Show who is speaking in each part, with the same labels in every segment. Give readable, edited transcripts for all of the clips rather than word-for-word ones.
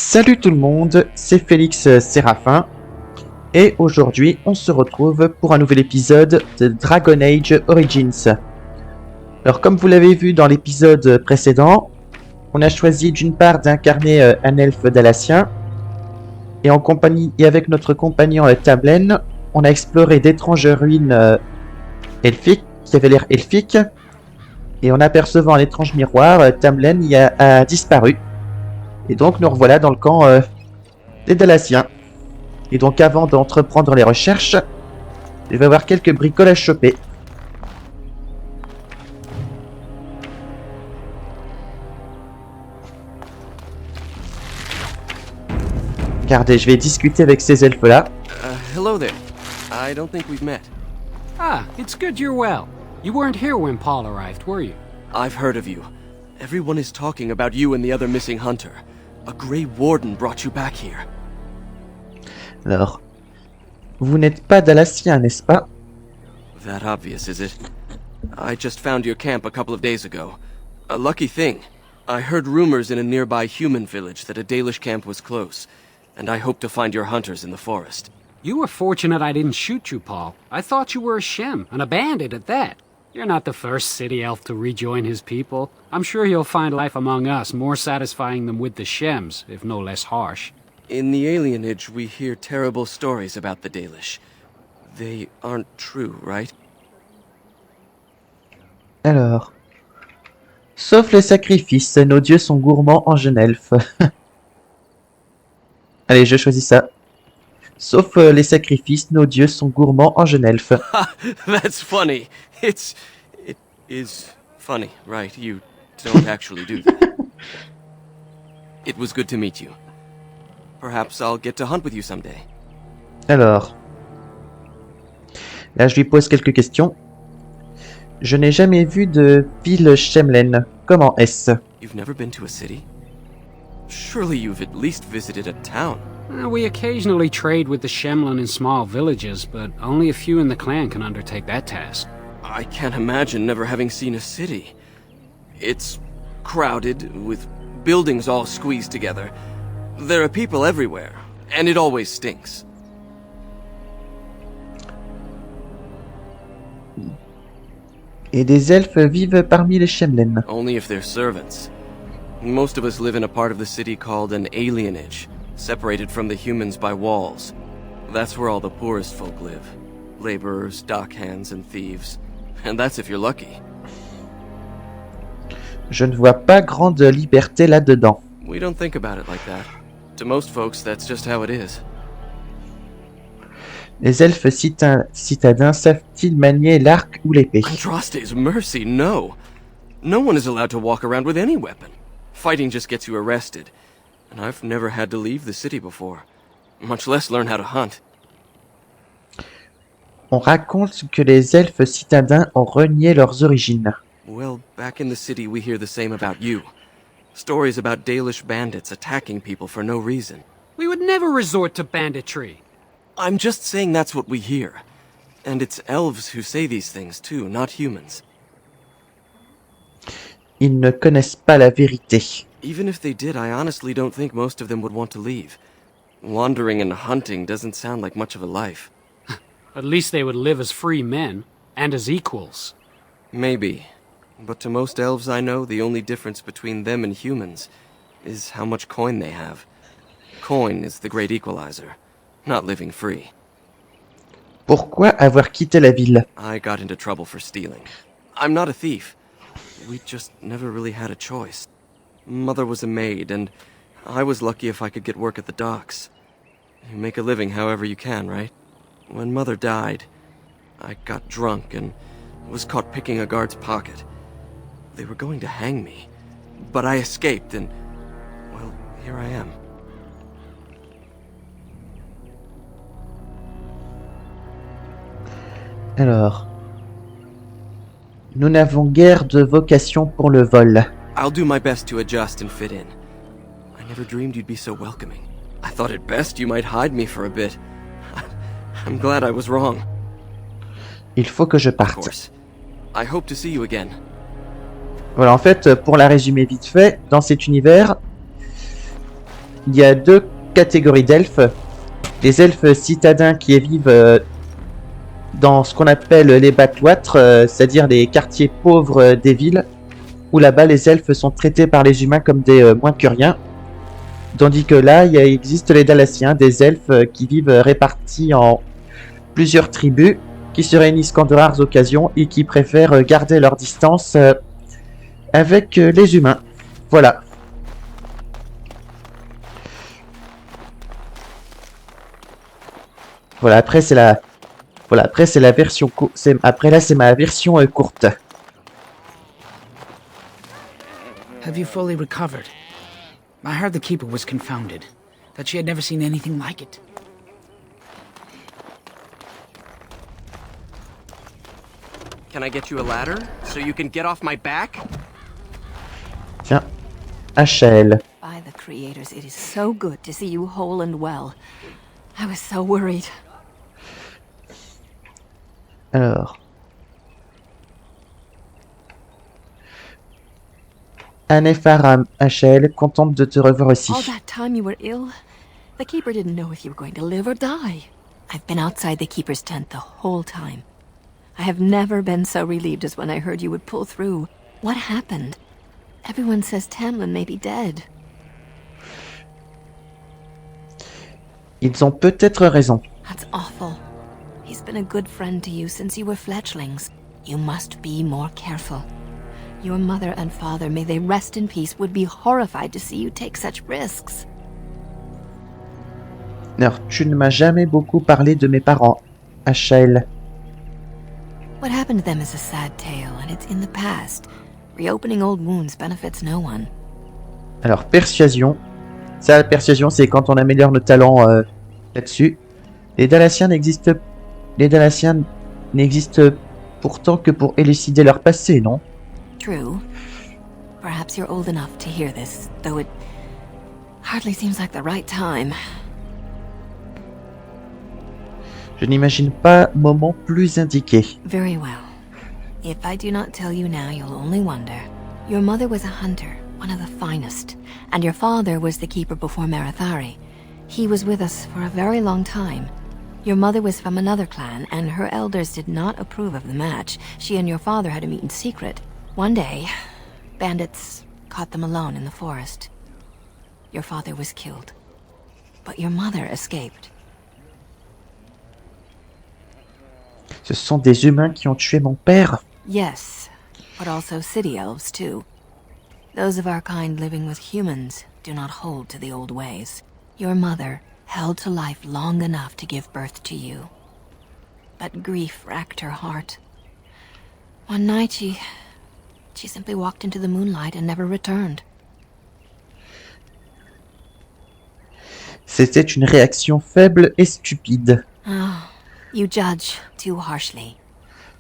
Speaker 1: Salut tout le monde, c'est Félix Séraphin et aujourd'hui on se retrouve pour un nouvel épisode de Dragon Age Origins. Alors comme vous l'avez vu dans l'épisode précédent, on a choisi d'une part d'incarner un elfe dalacien et en compagnie et avec notre compagnon Tamlen, on a exploré d'étranges ruines elfiques qui avaient l'air elfiques et en apercevant un étrange miroir, Tamlen a disparu. Et donc nous revoilà dans le camp des Dalaciens. Et donc avant d'entreprendre les recherches, il va y avoir quelques bricoles à choper. Regardez, je vais discuter avec ces elfes-là.
Speaker 2: Hello there. I don't think we've met.
Speaker 3: Ah, it's good you're well. You weren't here when Paul arrived, were you?
Speaker 2: I've heard of you. Everyone is talking about you and the other missing hunter. A Grey Warden brought you back here.
Speaker 1: Alors, vous n'êtes pas Dalacien, n'est-ce pas?
Speaker 2: That obvious, is it? I just found your camp a couple of days ago. A lucky thing. I heard rumors in a nearby human village that a Dalish camp was close, and I hope to find your hunters in the forest.
Speaker 3: You were fortunate I didn't shoot you, Paul. I thought you were a Shem, and a bandit at that. You're not the first city elf to rejoin his people. I'm sure you'll find life among us more satisfying than with the Shems, if no less harsh.
Speaker 2: In the alienage, we hear terrible stories about the Dalish. They aren't true, right?
Speaker 1: Alors, sauf les sacrifices, nos dieux sont gourmands en jeune elfe. Allez, je choisis ça. Sauf les sacrifices, nos dieux sont gourmands en jeune elfe.
Speaker 2: That's funny. It is funny, right? You don't actually do that. It was good to meet you. Perhaps I'll get to hunt with you someday.
Speaker 1: Alors, là je lui pose quelques questions. Je n'ai jamais vu de ville Shemlen. Comment est-ce?
Speaker 2: You've never been to a city? Surely you've at least visited a town.
Speaker 3: We occasionally trade with the Shemlin in small villages, but only a few in the clan can undertake that task.
Speaker 2: I can't imagine never having seen a city. It's crowded, with buildings all squeezed together. There are people everywhere, and it always stinks.
Speaker 1: Et des elfes vivent parmi les Shemlen.
Speaker 2: Only if they're servants. Most of us live in a part of the city called an alienage, separated from the humans by walls. That's where all the poorest folk live. Laborers, dockhands, and thieves. And that's if you're lucky.
Speaker 1: Je ne vois pas grande liberté là-dedans.
Speaker 2: We don't think about it like that. To most folks, that's just how it is.
Speaker 1: Les elfes citadins savent-ils manier l'arc ou l'épée?
Speaker 2: Andraste's mercy, no. No one is allowed to walk around with any weapon. Fighting just gets you arrested. And I've never had to leave the city before. Much less learn how to hunt.
Speaker 1: On raconte que les elfes citadins ont renié leurs origines.
Speaker 2: Well, back in the city we hear the same about you. Stories about Dalish bandits attacking people for no reason.
Speaker 3: We would never resort to banditry.
Speaker 2: I'm just saying that's what we hear. And it's elves who say these things too, not humans.
Speaker 1: Ils ne connaissent pas la vérité.
Speaker 2: Even if they did, I honestly don't think most of them would want to leave. Wandering and hunting doesn't sound like much of a life.
Speaker 3: At least they would live as free men, and as equals.
Speaker 2: Maybe. But to most elves I know, the only difference between them and humans is how much coin they have. Coin is the great equalizer, not living free.
Speaker 1: Pourquoi avoir quitté la ville?
Speaker 2: I got into trouble for stealing. I'm not a thief. We just never really had a choice. Mother was a maid, and I was lucky if I could get work at the docks. You make a living however you can, right? When Mother died, I got drunk and was caught picking a guard's pocket. They were going to hang me, but I escaped and, well, here I am.
Speaker 1: Alors, nous n'avons guère de vocation pour le vol.
Speaker 2: I'll do my best to adjust and fit in. I never dreamed you'd be so welcoming. I thought at best you might hide me for a bit. I'm glad I was wrong.
Speaker 1: Il faut que je
Speaker 2: Of
Speaker 1: parte.
Speaker 2: course. I hope to see you again.
Speaker 1: Voilà, en fait, pour la résumer vite fait, dans cet univers, il y a deux catégories d'elfes. Les elfes citadins qui vivent dans ce qu'on appelle les backwatres, c'est-à-dire les quartiers pauvres des villes, où là-bas les elfes sont traités par les humains comme des moins que rien. Tandis que là, il existe les Dalaciens, des elfes qui vivent répartis en plusieurs tribus, qui se réunissent qu'en de rares occasions et qui préfèrent garder leur distance avec les humains. Voilà. Voilà, après c'est la... Voilà, après c'est la version... Après là, c'est ma version courte.
Speaker 4: Have you fully recovered? I heard the Keeper was confounded, that she had never seen anything like it.
Speaker 2: Can I get you a ladder so you can get off my back?
Speaker 1: Tiens, HL.
Speaker 5: By the creators, it is so good to see you whole and well. I was so worried.
Speaker 1: Alors... Anefaram HL, contente de te revoir aussi.
Speaker 5: All that time you were ill, the Keeper didn't know if you were going to live or die. I've been outside the Keeper's tent the whole time. I have never been so relieved as when I heard you would pull through. What happened? Everyone says Tamlin may be dead.
Speaker 1: Ils ont peut-être raison.
Speaker 5: That's awful. He's been a good friend to you since you were fletchlings. You must be more careful. Your mother and father, may they rest in peace, would be horrified to see you take such risks.
Speaker 1: Alors, tu ne m'as jamais beaucoup parlé de mes parents, HL.
Speaker 5: What happened to them is a sad tale, and it's in the past. Reopening old wounds benefits no one.
Speaker 1: Alors, persuasion. Ça, la persuasion, c'est quand on améliore nos talents là-dessus. Les Dalaciens n'existent pourtant que pour élucider leur passé, non?
Speaker 5: True. Perhaps you're old enough to hear this, though it hardly seems like the right time.
Speaker 1: Je n'imagine pas moment plus indiqué.
Speaker 5: Very well. If I do not tell you now, you'll only wonder. Your mother was a hunter, one of the finest, and your father was the Keeper before Marathari. He was with us for a very long time. Your mother was from another clan, and her elders did not approve of the match. She and your father had to meet in secret. One day, bandits caught them alone in the forest. Your father was killed, but your mother escaped.
Speaker 1: Ce sont des humains qui ont tué mon père.
Speaker 5: Yes, but also city elves too. Those of our kind living with humans do not hold to the old ways. Your mother held to life long enough to give birth to you. But grief racked her heart. One night she simply walked into the moonlight and never returned.
Speaker 1: C'était une réaction faible et stupide.
Speaker 5: Oh, you judge too harshly.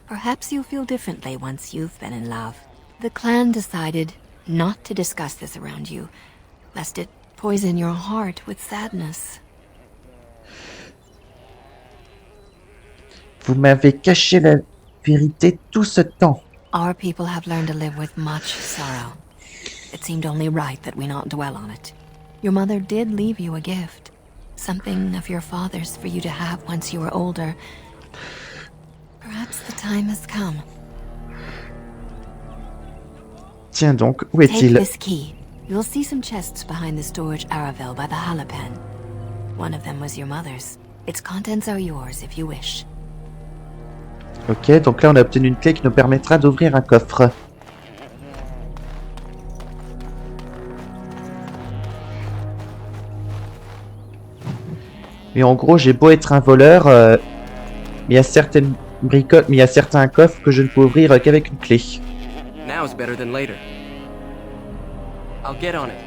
Speaker 5: Perhaps you'll feel differently once you've been in love. The clan decided not to discuss this around you, lest it poison your heart with sadness.
Speaker 1: Vous m'avez caché la vérité tout ce temps.
Speaker 5: Our people have learned to live with much sorrow. It seemed only right that we not dwell on it. Your mother did leave you a gift. Something of your father's for you to have once you were older. Perhaps the time has come.
Speaker 1: Tiens donc, où
Speaker 5: Take
Speaker 1: est-il?
Speaker 5: this key. You'll see some chests behind the storage Aravel by the Halapen. One of them was your mother's. Its contents are yours if you wish.
Speaker 1: Ok, donc là on a obtenu une clé qui nous permettra d'ouvrir un coffre. Mais en gros, j'ai beau être un voleur, mais il y a certaines bricoles, mais il y a certains coffres que je ne peux ouvrir qu'avec une clé.
Speaker 2: Now's better than later. I'll get on it.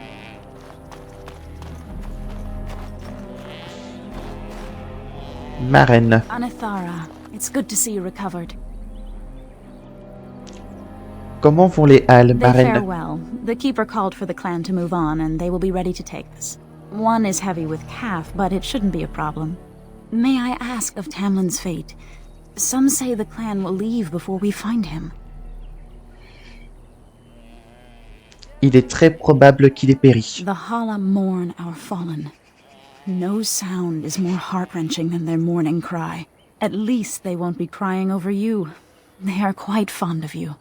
Speaker 1: Marraine.
Speaker 6: Anathara, it's good to see you recovered.
Speaker 1: Comment vont les halles,
Speaker 6: They fare
Speaker 1: marraine?
Speaker 6: well. The Keeper called for the clan to move on, and they will be ready to take this. One is heavy with calf, but it shouldn't be a problem. May I ask of Tamlin's fate? Some say the clan will leave before we find him.
Speaker 1: il est très probable qu'il ait péri.
Speaker 6: The Hala mourn our fallen. No sound is more heart-wrenching than their mourning cry. At least they won't be crying over you. They are quite fond of you.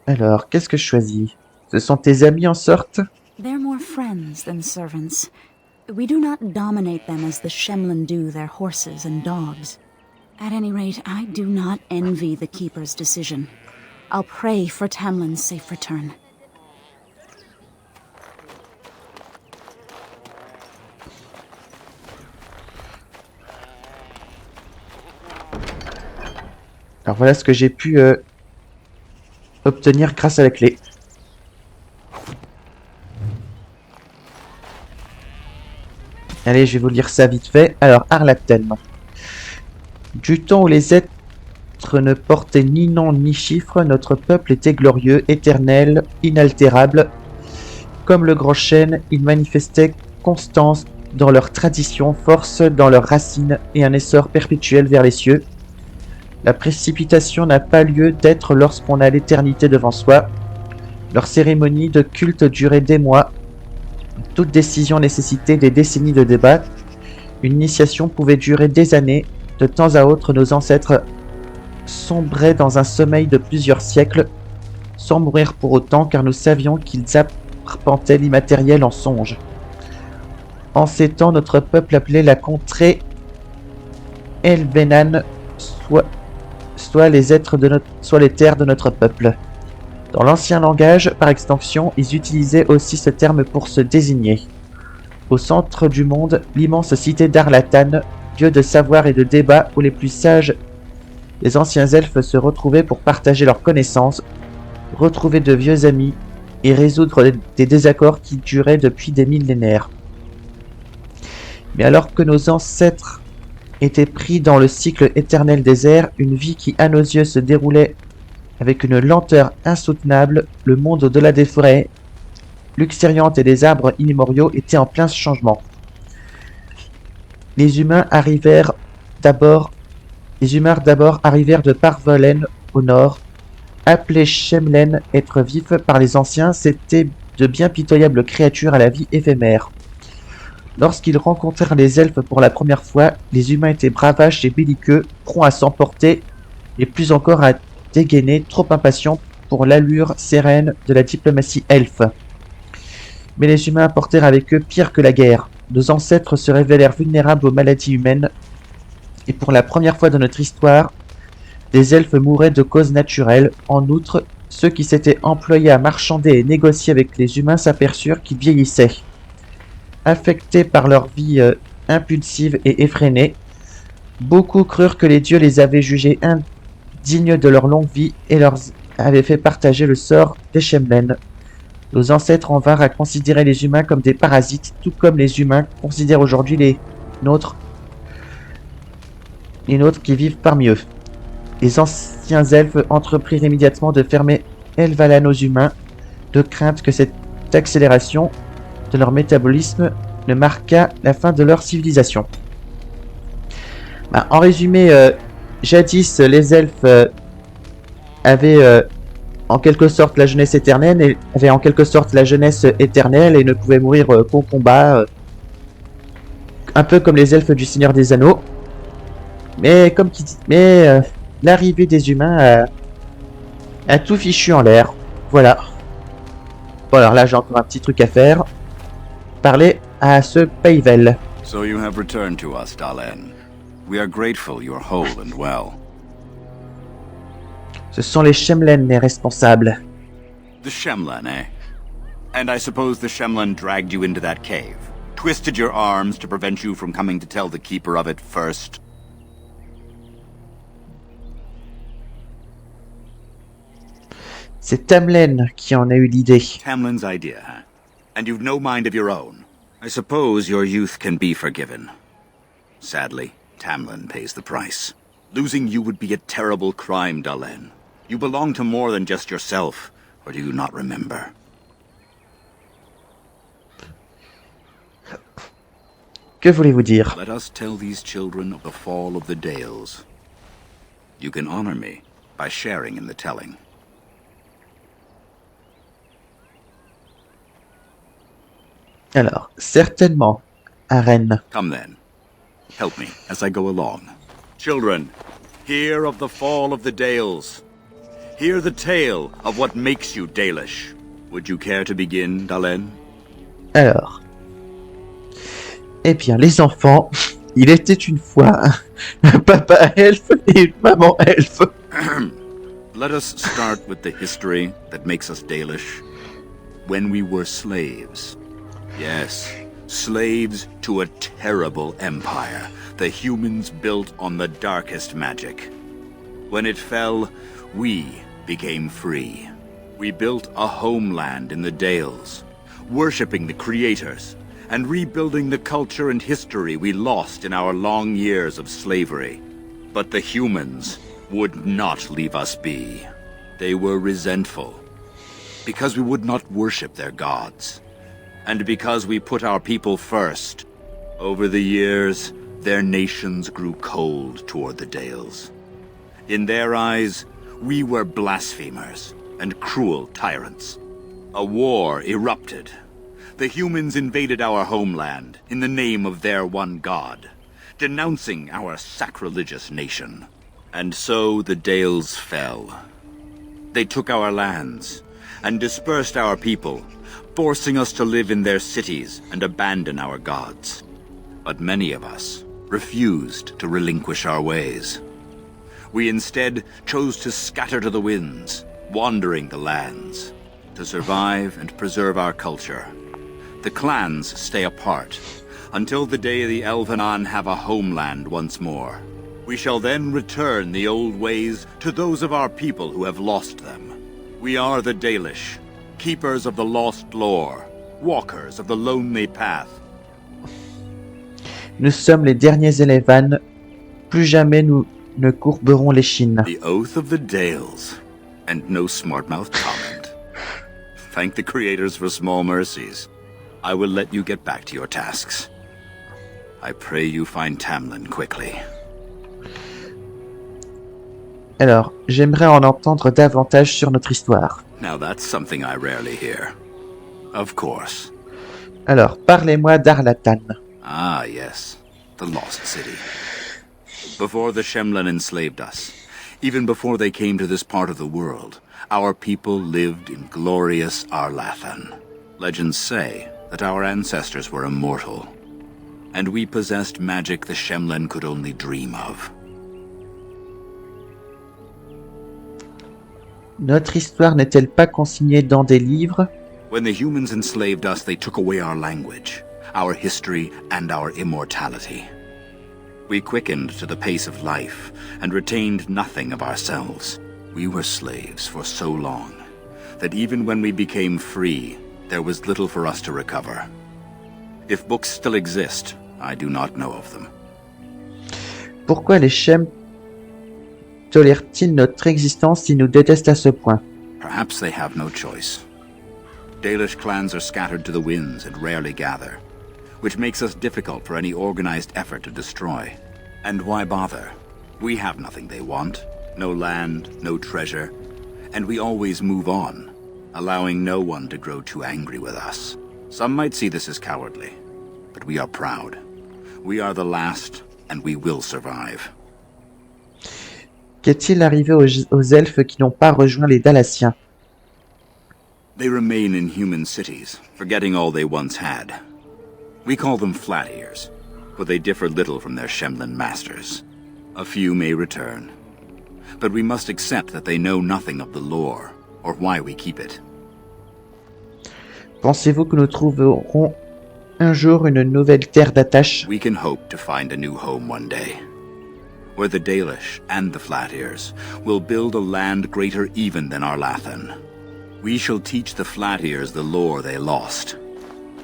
Speaker 1: Alors, qu'est-ce que je choisis? Ce sont tes amis en sorte?
Speaker 6: They're more friends than servants. We do not dominate them as the Shemlin do their horses and dogs. At any rate, I do not envy the Keeper's decision. I'll pray for Tamlin's safe return.
Speaker 1: Alors voilà ce que j'ai pu obtenir grâce à la clé. Allez, je vais vous lire ça vite fait. Alors, Arlatem. Du temps où les êtres ne portaient ni nom ni chiffre, notre peuple était glorieux, éternel, inaltérable. Comme le grand chêne, ils manifestaient constance dans leur tradition, force dans leurs racines et un essor perpétuel vers les cieux. La précipitation n'a pas lieu d'être lorsqu'on a l'éternité devant soi. Leur cérémonie de culte durait des mois. Toute décision nécessitait des décennies de débat. Une initiation pouvait durer des années. De temps à autre, nos ancêtres sombraient dans un sommeil de plusieurs siècles, sans mourir pour autant, car nous savions qu'ils arpentaient l'immatériel en songe. En ces temps, notre peuple appelait la contrée Elvenan, soit les êtres de soit les terres de notre peuple. Dans l'ancien langage, par extension, ils utilisaient aussi ce terme pour se désigner. Au centre du monde, l'immense cité d'Arlatan, lieu de savoir et de débat où les plus sages des anciens elfes se retrouvaient pour partager leurs connaissances, retrouver de vieux amis et résoudre des désaccords qui duraient depuis des millénaires. Mais alors que nos ancêtres étaient pris dans le cycle éternel des airs, une vie qui à nos yeux se déroulait avec une lenteur insoutenable, le monde au-delà des forêts luxuriantes et des arbres immémoriaux était en plein changement. Les humains d'abord arrivèrent de Parvolen au nord, appelés Shemlen, êtres vifs par les anciens, c'étaient de bien pitoyables créatures à la vie éphémère. Lorsqu'ils rencontrèrent les elfes pour la première fois, les humains étaient bravaches et belliqueux, prompts à s'emporter, et plus encore à dégainer, trop impatients pour l'allure sereine de la diplomatie elfe. Mais les humains apportèrent avec eux pire que la guerre. Nos ancêtres se révélèrent vulnérables aux maladies humaines, et pour la première fois dans notre histoire, des elfes mouraient de causes naturelles. En outre, ceux qui s'étaient employés à marchander et négocier avec les humains s'aperçurent qu'ils vieillissaient. Affectés par leur vie impulsive et effrénée, beaucoup crurent que les dieux les avaient jugés indignes de leur longue vie et leur avaient fait partager le sort des Shemlen. Nos ancêtres en vinrent à considérer les humains comme des parasites, tout comme les humains considèrent aujourd'hui les nôtres qui vivent parmi eux. Les anciens elfes entreprirent immédiatement de fermer Elvalan aux humains, de crainte que cette accélération de leur métabolisme ne marqua la fin de leur civilisation. En résumé, jadis les elfes avaient en quelque sorte la jeunesse éternelle et avaient en quelque sorte la jeunesse éternelle et ne pouvaient mourir qu'au combat, un peu comme les elfes du Seigneur des Anneaux. Mais l'arrivée des humains a tout fichu en l'air. Voilà. Bon alors là j'ai encore un petit truc à faire. Parler à ce Payvel.
Speaker 7: So you have returned to us, Dalen. We are grateful you are whole and well.
Speaker 1: Ce sont les Shemlen les responsables.
Speaker 7: The Shemlen, eh? And I suppose the Shemlen dragged you into that cave, twisted your arms to prevent you from coming to tell the Keeper of it first.
Speaker 1: C'est Tamlen qui en a eu l'idée.
Speaker 7: Tamlin's idea, huh? And you've no mind of your own. I suppose your youth can be forgiven. Sadly, Tamlin pays the price. Losing you would be a terrible crime, Dalen. You belong to more than just yourself, or do you not remember?
Speaker 1: Que voulez-vous dire?
Speaker 7: Let us tell these children of the fall of the Dales. You can honor me by sharing in the telling.
Speaker 1: Alors, certainement, Arène.
Speaker 7: Come then. Help me as I go along. Children, hear of the fall of the Dales. Hear the tale of what makes you Dalish. Would you care to begin, Dalen?
Speaker 1: Alors. Eh bien, les enfants, il était une fois un papa elfe et une maman elfe.
Speaker 7: Let us start with the history that makes us Dalish. When we were slaves. Yes, slaves to a terrible empire the humans built on the darkest magic. When it fell, we became free. We built a homeland in the Dales, worshipping the creators, and rebuilding the culture and history we lost in our long years of slavery. But the humans would not leave us be. They were resentful, because we would not worship their gods, and because we put our people first. Over the years, their nations grew cold toward the Dales. In their eyes, we were blasphemers and cruel tyrants. A war erupted. The humans invaded our homeland in the name of their one god, denouncing our sacrilegious nation. And so the Dales fell. They took our lands and dispersed our people, forcing us to live in their cities and abandon our gods. But many of us refused to relinquish our ways. We instead chose to scatter to the winds, wandering the lands. To survive and preserve our culture, the clans stay apart, until the day the Elvenan have a homeland once more. We shall then return the old ways to those of our people who have lost them. We are the Dalish, keepers of the lost lore, walkers of the lonely path.
Speaker 1: Nous sommes les derniers Elevan. Plus jamais nous ne courberons l'échine.
Speaker 7: The oath of the Dales, and no smart-mouthed comment. Thank the creators for small mercies. I will let you get back to your tasks. I pray you find Tamlin quickly.
Speaker 1: Alors, j'aimerais en entendre davantage sur notre histoire.
Speaker 7: Now that's something I rarely hear. Of course.
Speaker 1: Alors, parlez-moi d'Arlatan.
Speaker 7: Ah, yes. The Lost City. Before the Shemlen enslaved us, even before they came to this part of the world, our people lived in glorious Arlathan. Legends say that our ancestors were immortal, and we possessed magic the Shemlen could only dream of.
Speaker 1: Notre histoire n'est-elle pas consignée dans des livres?
Speaker 7: When the humans enslaved us, they took away our language, our history, and our immortality. We quickened to the pace of life and retained nothing of ourselves. We were slaves for so long that even when we became free, there was little for us to recover. If books still exist, I do not know of them.
Speaker 1: Pourquoi les Shem tolèrent-ils notre existence s'ils nous détestent à ce point?
Speaker 7: Perhaps they have no choice. Dalish clans are scattered to the winds and rarely gather, which makes us difficult for any organized effort to destroy. And why bother? We have nothing they want. No land, no treasure. And we always move on, allowing no one to grow too angry with us. Some might see this as cowardly, but we are proud. We are the last, and we will survive.
Speaker 1: Qu'est-il arrivé aux elfes qui n'ont pas rejoint les Dalatiens?
Speaker 7: They remain in human cities, forgetting all they once had. We call them Flat Ears, for they differ little from their Shemlen masters. A few may return, but we must accept that they know nothing of the lore, or why we keep it.
Speaker 1: Pensez-vous que nous trouverons un jour une nouvelle terre d'attache?
Speaker 7: We can hope to find a new home one day, where the Dalish and the Flat Ears will build a land greater even than Arlathan. We shall teach the Flat Ears the lore they lost,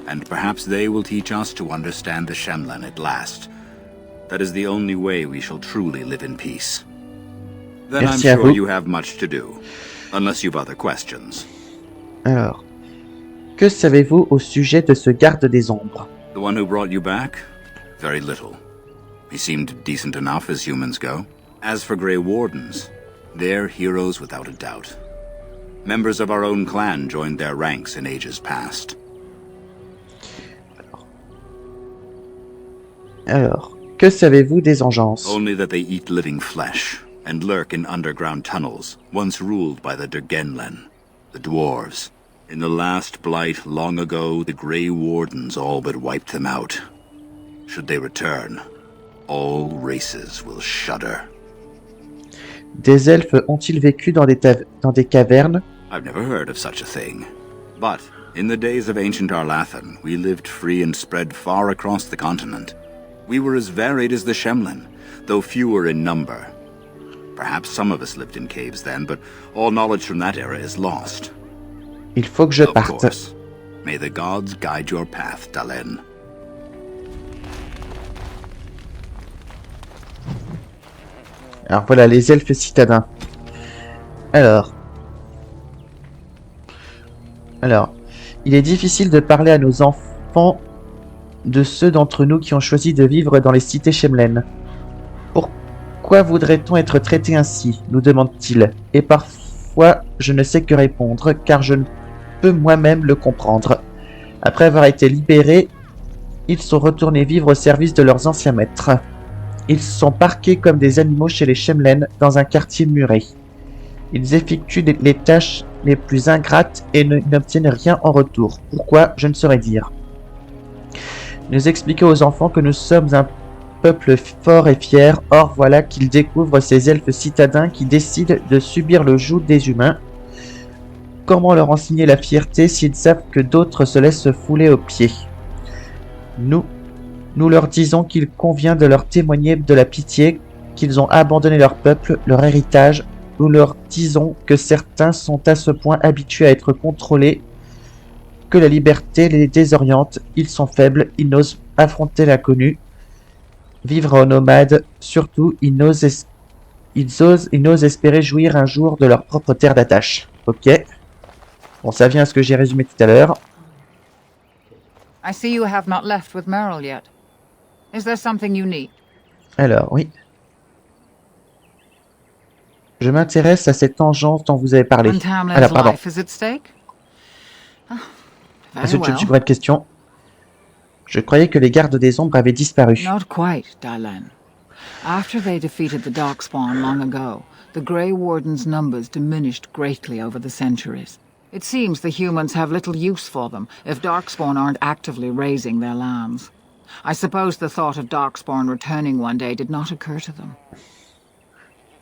Speaker 7: and perhaps they will teach us to understand the Shemlen at last. That is the only way we shall truly live in peace. Then
Speaker 1: Merci
Speaker 7: I'm
Speaker 1: à
Speaker 7: sure
Speaker 1: vous.
Speaker 7: you have much to do, unless you've other questions.
Speaker 1: Alors, que savez-vous au sujet de ce garde des ombres?
Speaker 7: The one who brought you back? Very little. He seemed decent enough as humans go. As for Grey Wardens, they're heroes without a doubt. Members of our own clan joined their ranks in ages past.
Speaker 1: Alors, que savez-vous des engences?
Speaker 7: Only that they eat living flesh and lurk in underground tunnels, once ruled by the Dergenlen, the dwarves. In the last blight long ago, the Grey Wardens all but wiped them out. Should they return, all races will shudder.
Speaker 1: Des elfes ont-ils vécu dans des cavernes?
Speaker 7: I've never heard of such a thing. But in the days of ancient Arlathan, we lived free and spread far across the continent. We were as varied as the Shemlin, though fewer in number. Perhaps some of us lived in caves then, but all knowledge from that era is lost.
Speaker 1: Il faut que je
Speaker 7: Of
Speaker 1: parte.
Speaker 7: course. May the gods guide your path, Dalen.
Speaker 1: Alors voilà, les elfes citadins. Alors, il est difficile de parler à nos enfants de ceux d'entre nous qui ont choisi de vivre dans les cités Shemlen. Pourquoi voudrait-on être traité ainsi, nous demande-t-il. Et parfois, je ne sais que répondre, car je ne peux moi-même le comprendre. Après avoir été libérés, ils sont retournés vivre au service de leurs anciens maîtres. Ils sont parqués comme des animaux chez les Shemlen dans un quartier muré. Ils effectuent les tâches les plus ingrates et n'obtiennent rien en retour. Pourquoi, je ne saurais dire. Nous expliquer aux enfants que nous sommes un peuple fort et fier. Or voilà qu'ils découvrent ces elfes citadins qui décident de subir le joug des humains. Comment leur enseigner la fierté s'ils savent que d'autres se laissent fouler aux pieds? Nous leur disons qu'il convient de leur témoigner de la pitié, qu'ils ont abandonné leur peuple, leur héritage. Nous leur disons que certains sont à ce point habitués à être contrôlés que la liberté les désoriente. Ils sont faibles, ils n'osent affronter l'inconnu, vivre en nomade. Surtout, ils n'osent espérer jouir un jour de leur propre terre d'attache. Ok. Bon, ça vient à ce que j'ai résumé tout à l'heure.
Speaker 8: I see you have not left with Merrill yet. Is there something you need?
Speaker 1: Alors, oui. Je m'intéresse à cette engeance dont vous avez parlé.
Speaker 8: And Tamlin's
Speaker 1: Alors, pardon.
Speaker 8: life is at stake? Ah, very
Speaker 1: Ensuite, je me
Speaker 8: well.
Speaker 1: suis posé une question. Je croyais que les gardes des ombres avaient disparu.
Speaker 8: Not quite, Dalen. After they defeated the Darkspawn long ago, the Grey Warden's numbers diminished greatly over the centuries. It seems the humans have little use for them if Darkspawn aren't actively raising their lambs. I suppose the thought of Darkspawn returning one day did not occur to them.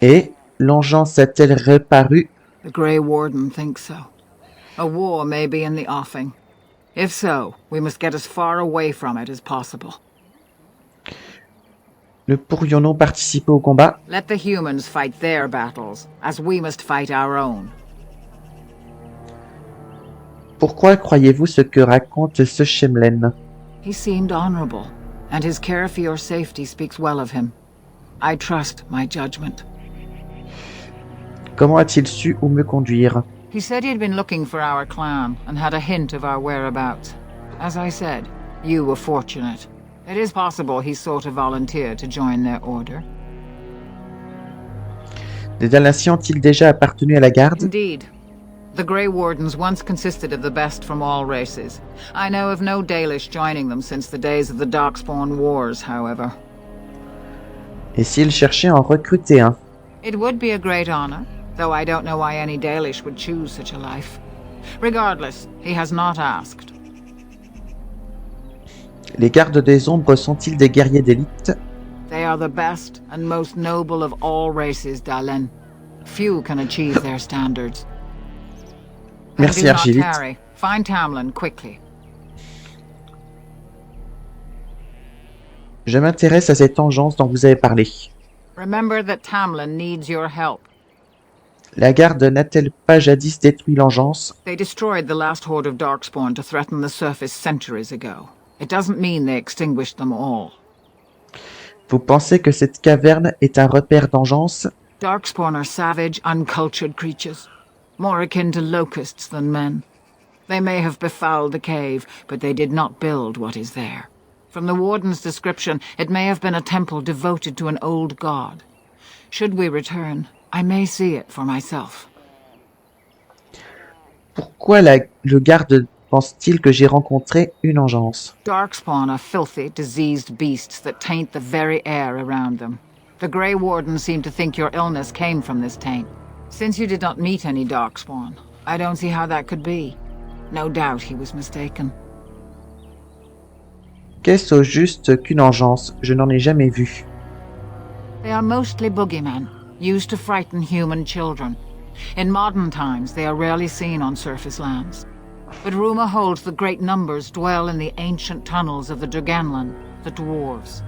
Speaker 1: Et l'engeance a-t-elle reparu?
Speaker 8: The Grey Warden thinks so. A war may be in the offing. If so, we must get as far away from it as possible.
Speaker 1: Ne pourrions-nous participer au combat?
Speaker 8: Let the humans fight their battles, as we must fight our own.
Speaker 1: Pourquoi croyez-vous ce que raconte ce Shemlen?
Speaker 8: He seemed honorable, and his care for your safety speaks well of him. I trust my judgment.
Speaker 1: Comment a-t-il su où me conduire?
Speaker 8: He said he'd been looking for our clan, and had a hint of our whereabouts. As I said, you were fortunate. It is possible he sought a volunteer to join their order.
Speaker 1: Les Dalmatiens ont-ils déjà appartenu à la garde?
Speaker 8: Indeed. The Grey Wardens once consisted of the best from all races. I know of no Dalish joining them since the days of the Darkspawn Wars, however.
Speaker 1: Et s'ils cherchaient à en recruter un?
Speaker 8: It would be a great honor, though I don't know why any Dalish would choose such a life. Regardless, he has not asked.
Speaker 1: Les gardes des ombres sont-ils des guerriers d'élite?
Speaker 8: They are the best and most noble of all races, Dalen. Few can achieve their standards. And
Speaker 1: Merci,
Speaker 8: do not
Speaker 1: Archivite.
Speaker 8: tarry. Find Tamlin quickly.
Speaker 1: Je m'intéresse à cette engeance dont vous avez parlé.
Speaker 8: Remember that Tamlin needs your help.
Speaker 1: La garde n'a-t-elle pas jadis détruit l'engeance?
Speaker 8: They destroyed the last horde of Darkspawn to threaten the surface centuries ago. It doesn't mean they extinguished them all.
Speaker 1: Vous pensez que cette caverne est un repère d'engeance?
Speaker 8: Darkspawn are savage, uncultured creatures, more akin to locusts than men. They may have befouled the cave, but they did not build what is there. From the Warden's description, it may have been a temple devoted to an old god. Should we return, I may see it for myself.
Speaker 1: Pourquoi le garde pense-t-il que j'ai rencontré une engeance?
Speaker 8: Darkspawn are filthy, diseased beasts that taint the very air around them. The Grey Wardens seem to think your illness came from this taint. Since you did not meet any Darkspawn, I don't see how that could be. No doubt he was mistaken.
Speaker 1: Qu'est-ce au juste qu'une engeance? Je n'en ai jamais vu.
Speaker 8: They are mostly boogeymen, used to frighten human children. In modern times, they are rarely seen on surface lands. But rumor holds that great numbers dwell in the ancient tunnels of the Draganlan, the dwarves.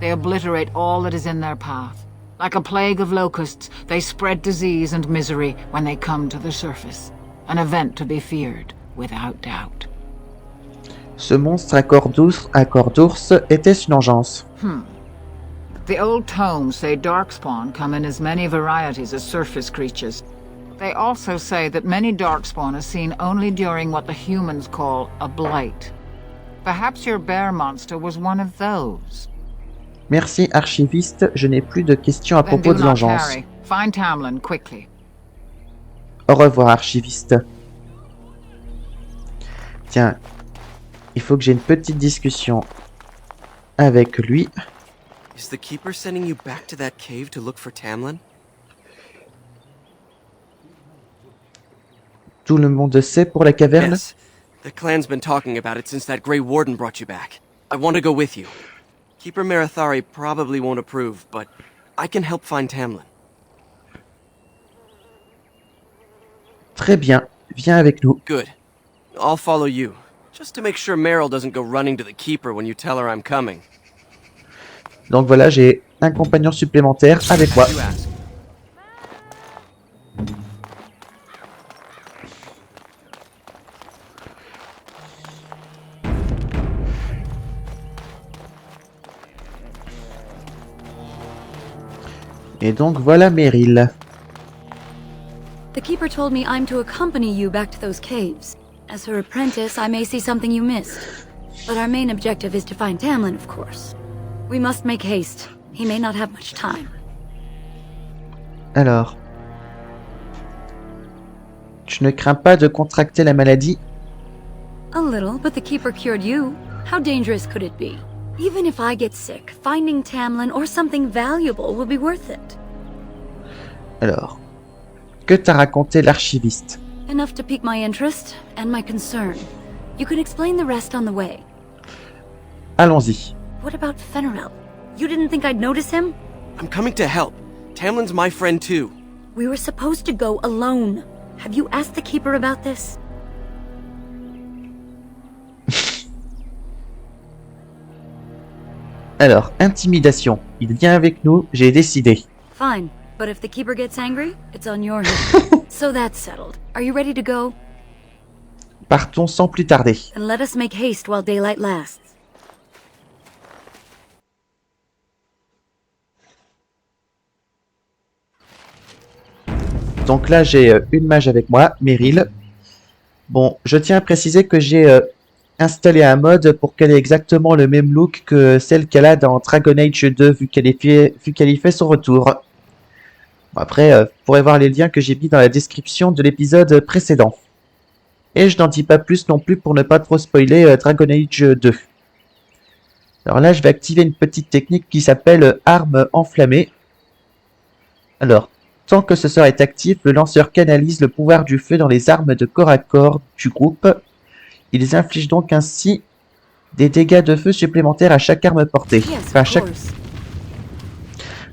Speaker 8: They obliterate all that is in their path. Like a plague of locusts, they spread disease and misery when they come to the surface. An event to be feared, without doubt.
Speaker 1: Ce monstre à corps d'ours était-ce une engeance?
Speaker 8: The old tomes say Darkspawn come in as many varieties as surface creatures. They also say that many Darkspawn are seen only during what the humans call a blight. Perhaps your bear monster was one of those.
Speaker 1: Merci, archiviste, je n'ai plus de questions à
Speaker 8: Then
Speaker 1: propos
Speaker 8: do
Speaker 1: de
Speaker 8: not
Speaker 1: l'engeance.
Speaker 8: tarry. Find Tamlin quickly.
Speaker 1: Au revoir, archiviste. Tiens, il faut que j'ai une petite discussion avec lui.
Speaker 2: Is the Keeper sending you back to that cave to look for Tamlin?
Speaker 1: Tout le monde sait pour la caverne?
Speaker 2: Yes. The clan's been talking about it since that Grey Warden brought you back. I want to go with you. Keeper Marathari probably won't approve, but I can help find Tamlin.
Speaker 1: Très bien, viens avec nous.
Speaker 2: Good. I'll follow you. Just to make sure Meryl doesn't go running to the Keeper when you tell her I'm coming.
Speaker 1: Donc voilà, j'ai un compagnon supplémentaire avec moi.
Speaker 2: You ask.
Speaker 1: Et donc voilà Meryl.
Speaker 9: The Keeper told me I'm to accompany you back to those caves. As her apprentice, I may see something you missed. But our main objective is to find Tamlin, of course. We must make haste. He may not have much time.
Speaker 1: Alors, tu ne crains pas de contracter la maladie?
Speaker 9: A little, but the Keeper cured you. How dangerous could it be? Even if I get sick, finding Tamlin or something valuable will be worth it.
Speaker 1: Alors, que t'a raconté l'archiviste?
Speaker 9: Enough to pique my interest and my concern. You can explain the rest on the way.
Speaker 1: Allons-y.
Speaker 9: What about Fenrirel? You didn't think I'd notice him?
Speaker 2: I'm coming to help. Tamlin's my friend too.
Speaker 9: We were supposed to go alone. Have you asked the Keeper about this?
Speaker 1: Alors, intimidation. Il vient avec nous, j'ai décidé.
Speaker 9: Fine, but if the Keeper gets angry, it's on your head. So that's settled. Are you ready to go?
Speaker 1: Partons sans plus tarder.
Speaker 9: And let us make haste while daylight lasts.
Speaker 1: Donc là, j'ai une mage avec moi, Meryl. Bon, je tiens à préciser que j'ai installé un mode pour qu'elle ait exactement le même look que celle qu'elle a dans Dragon Age 2, vu qu'elle y fait son retour. Bon, après, vous pourrez voir les liens que j'ai mis dans la description de l'épisode précédent. Et je n'en dis pas plus non plus pour ne pas trop spoiler Dragon Age 2. Alors là, je vais activer une petite technique qui s'appelle arme enflammée. Alors, tant que ce sort est actif, le lanceur canalise le pouvoir du feu dans les armes de corps à corps du groupe. Ils infligent donc ainsi des dégâts de feu supplémentaires à chaque arme portée. Enfin, à chaque...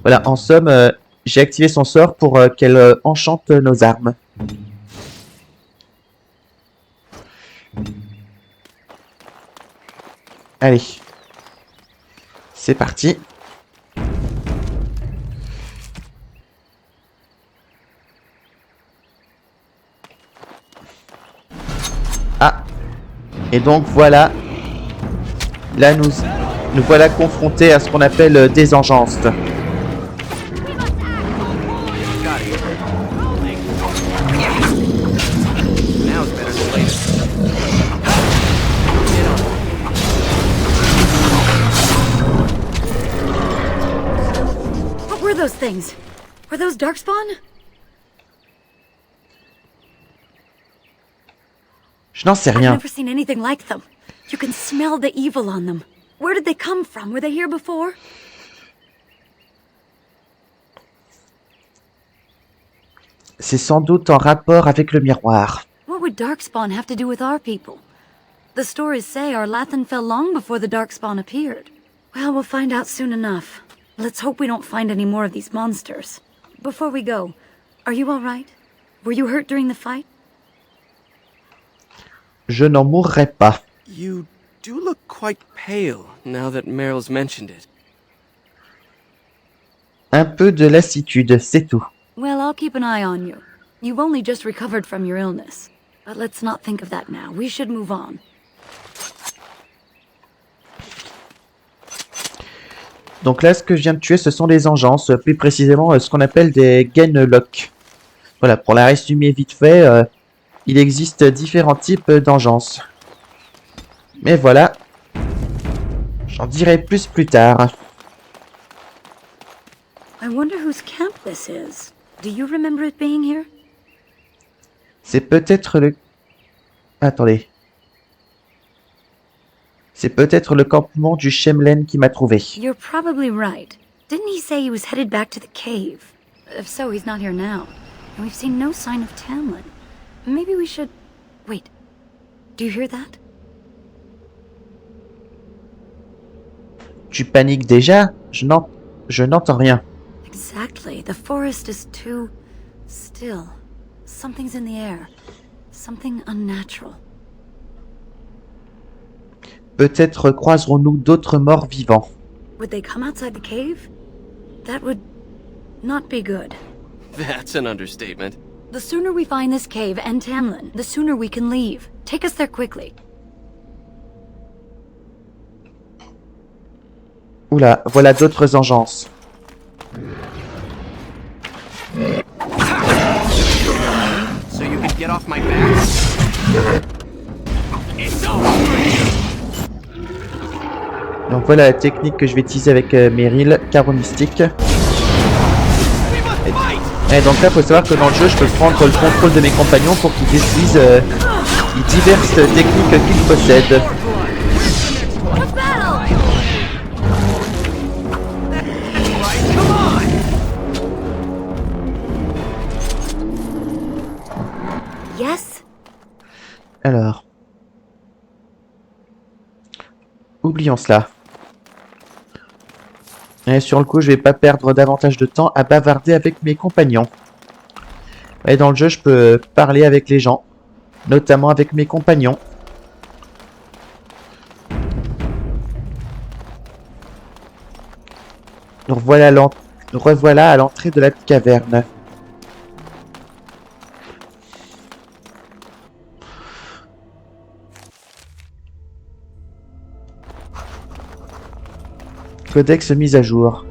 Speaker 1: Voilà, en somme, j'ai activé son sort pour qu'elle enchante nos armes. Allez. C'est parti. Ah. Et donc voilà. Là nous voilà confrontés à ce qu'on appelle des engeances.
Speaker 9: What were those things? Were those Darkspawn?
Speaker 1: Je n'en sais
Speaker 9: I've
Speaker 1: rien.
Speaker 9: never seen anything like them. You can smell the evil on them. Where did they come from? Were they here before?
Speaker 1: C'est sans doute en rapport avec le miroir.
Speaker 9: What would Darkspawn have to do with our people? The stories say our Lathan fell long before the Darkspawn appeared. Well, we'll find out soon enough. Let's hope we don't find any more of these monsters. Before we go, are you all right? Were you hurt during the fight?
Speaker 1: Je n'en mourrai pas.
Speaker 2: You do look quite pale now that Meryl's mentioned it.
Speaker 1: Un peu de lassitude, c'est tout.
Speaker 9: Well, I'll keep an eye on you. You've only just recovered from your illness. But let's not think of that now. We should move on.
Speaker 1: Donc là, ce que je viens de tuer, ce sont des engeances, plus précisément ce qu'on appelle des Genlock. Voilà, pour la résumer vite fait, il existe différents types d'engeances. Mais voilà, j'en dirai plus tard.
Speaker 9: I wonder whose camp this is. Do you remember it being here?
Speaker 1: C'est peut-être le... Attendez. C'est peut-être le campement du Shemlen qui m'a trouvé.
Speaker 9: You're probably right. Didn't he say he was headed back to the cave? If so, he's not here now. And we've seen no sign of Tamlin. Maybe we should... Wait. Do you hear that?
Speaker 1: Tu paniques déjà? Je n'entends rien.
Speaker 9: Exactly. The forest is too... still. Something's in the air. Something unnatural.
Speaker 1: Peut-être croiserons-nous d'autres morts vivants.
Speaker 9: Would they come outside the cave? That would not be good.
Speaker 2: That's an understatement.
Speaker 9: The sooner we find this cave and Tamlin, the sooner we can leave. Take us there quickly.
Speaker 1: Oula, voilà d'autres engeances.
Speaker 2: So you can get off my back? It's over for you!
Speaker 1: Donc voilà la technique que je vais utiliser avec Meryl, carreau mystique. Et donc là, il faut savoir que dans le jeu, je peux prendre le contrôle de mes compagnons pour qu'ils utilisent les diverses techniques qu'ils possèdent.
Speaker 9: Yes.
Speaker 1: Alors, oublions cela. Et sur le coup, je vais pas perdre davantage de temps à bavarder avec mes compagnons. Et dans le jeu, je peux parler avec les gens, notamment avec mes compagnons. Nous revoilà à l'entrée de la caverne. Codex mise à jour.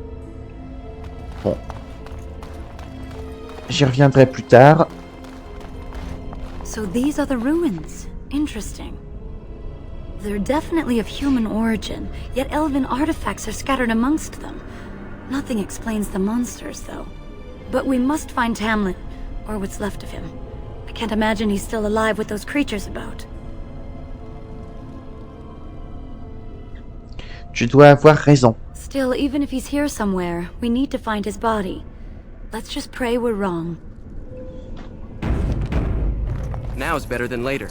Speaker 1: Bon. J'y reviendrai plus tard.
Speaker 9: So these are the ruins. Interesting. They're definitely of human origin, yet elven artifacts are scattered amongst them. Nothing explains the monsters, though. But we must find Tamlin, or what's left of him. I can't imagine he's still alive with those creatures about.
Speaker 1: Tu dois avoir raison.
Speaker 9: Still, even if he's here somewhere, we need to find his body. Let's just pray we're wrong.
Speaker 2: Now's better than later.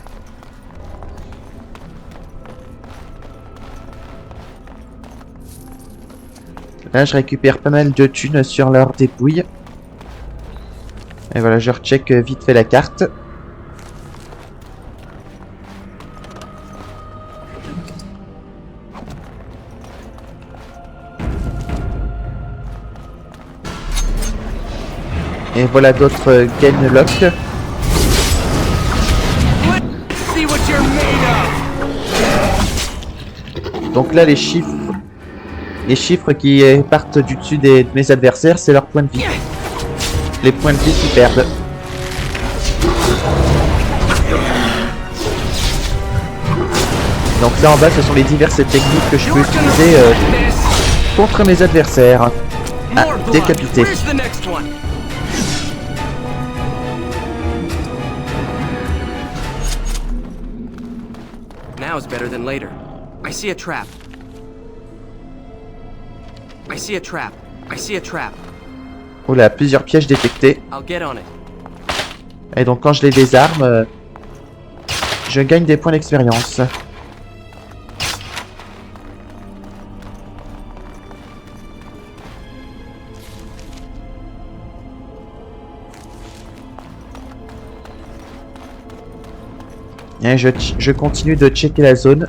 Speaker 1: Là, je récupère pas mal de thunes sur leur dépouille. Et voilà, je recheck vite fait la carte. Et voilà d'autres Genlock. Donc là, les chiffres qui partent du dessus de mes adversaires, c'est leur point de vie. Les points de vie qu'ils perdent. Donc là en bas, ce sont les diverses techniques que je peux utiliser contre mes adversaires. Ah, décapité.
Speaker 2: Now's better than later. I see a trap. I see a trap. I see a trap.
Speaker 1: Oula, plusieurs pièges détectés.
Speaker 2: I'll get on it.
Speaker 1: Et donc quand je les désarme, je gagne des points d'expérience. Et je continue de checker la zone.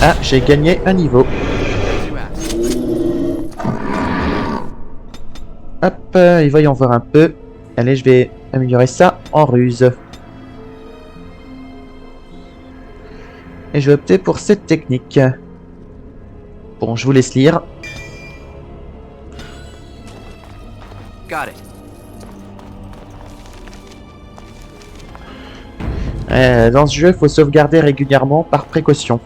Speaker 1: Ah, j'ai gagné un niveau. Hop, et voyons voir un peu. Allez, je vais améliorer ça en ruse. Et je vais opter pour cette technique. Bon, je vous laisse lire.
Speaker 2: Got it.
Speaker 1: Dans ce jeu, il faut sauvegarder régulièrement par précaution.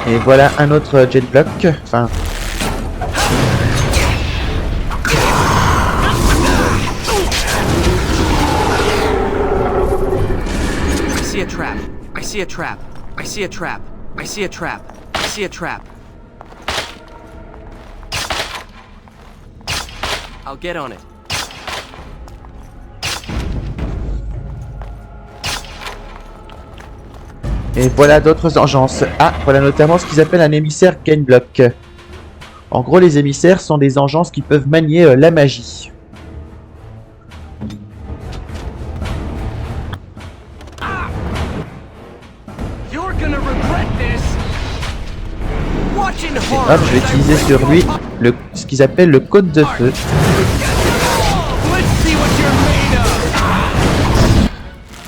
Speaker 1: Et voilà un autre jet block. Enfin.
Speaker 2: I see a trap. I see a trap. I see a trap. I see a trap. I see a trap. I'll get on it.
Speaker 1: Et voilà d'autres engences. Ah, voilà notamment ce qu'ils appellent un émissaire gainblock. En gros, les émissaires sont des engences qui peuvent manier la magie. Hop, je vais utiliser sur lui ce qu'ils appellent le cône de feu.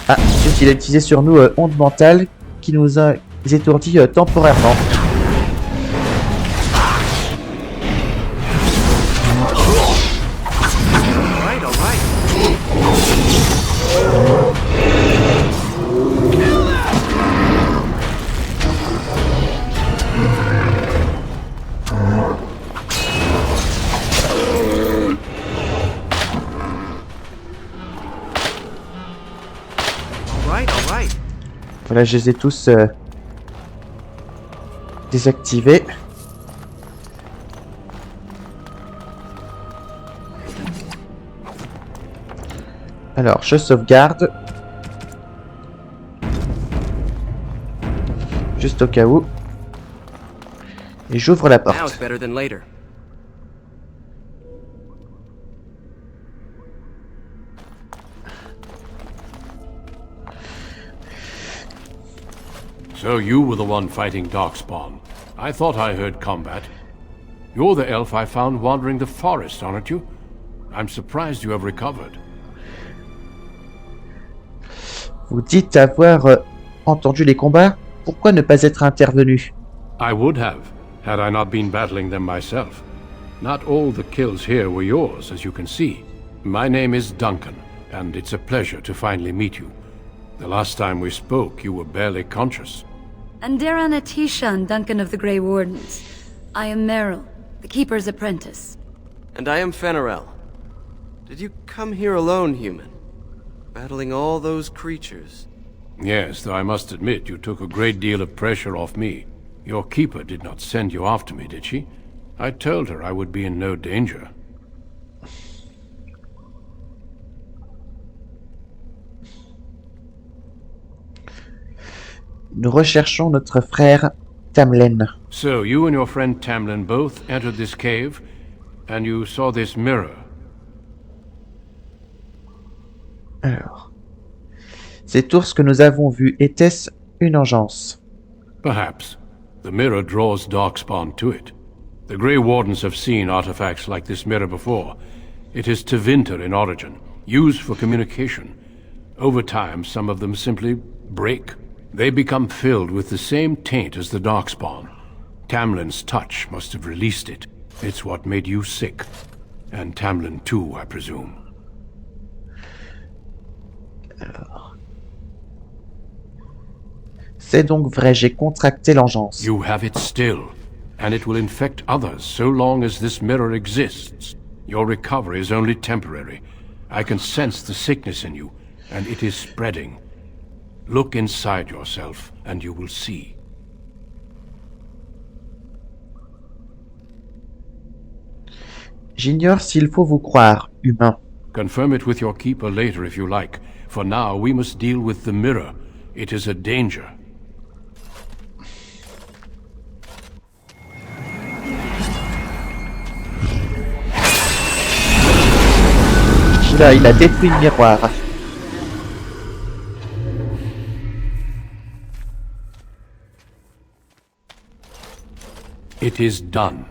Speaker 1: Ah, ensuite il a utilisé sur nous onde mentale qui nous a étourdis temporairement. Voilà, je les ai tous désactivés. Alors, je sauvegarde. Juste au cas où. Et j'ouvre la porte.
Speaker 2: Now it's better than later.
Speaker 10: So you were the one fighting Darkspawn. I thought I heard combat. You're the elf I found wandering the forest, aren't you? I'm surprised you have recovered.
Speaker 1: Vous dites avoir entendu les combats? Pourquoi ne pas être intervenu?
Speaker 10: I would have, had I not been battling them myself. Not all the kills here were yours, as you can see. My name is Duncan, and it's a pleasure to finally meet you. The last time we spoke, you were barely conscious.
Speaker 9: Andarana Tishan, Duncan of the Grey Wardens. I am Meryl, the Keeper's apprentice.
Speaker 2: And I am Fenarel. Did you come here alone, human? Battling all those creatures?
Speaker 10: Yes, though I must admit you took a great deal of pressure off me. Your keeper did not send you after me, did she? I told her I would be in no danger.
Speaker 1: Nous recherchons notre frère Tamlen.
Speaker 10: So, you and your friend Tamlin both entered this cave, and you saw this mirror.
Speaker 1: Alors, cet ours que nous avons vu, était-ce une engeance?
Speaker 10: Perhaps. The mirror draws Darkspawn to it. The Grey Wardens have seen artifacts like this mirror before. It is Tevinter in origin, used for communication. Over time, some of them simply break. They become filled with the same taint as the Darkspawn. Tamlin's touch must have released it. It's what made you sick. And Tamlin too, I presume.
Speaker 1: Alors, C'est donc vrai, j'ai contracté l'engeance.
Speaker 10: You have it still, and it will infect others so long as this mirror exists. Your recovery is only temporary. I can sense the sickness in you, and it is spreading. Look inside yourself, and you will see.
Speaker 1: J'ignore s'il faut vous croire, humain.
Speaker 10: Confirm it with your keeper later if you like. For now, we must deal with the mirror. It is a danger.
Speaker 1: Là, il a détruit le miroir.
Speaker 10: It is done.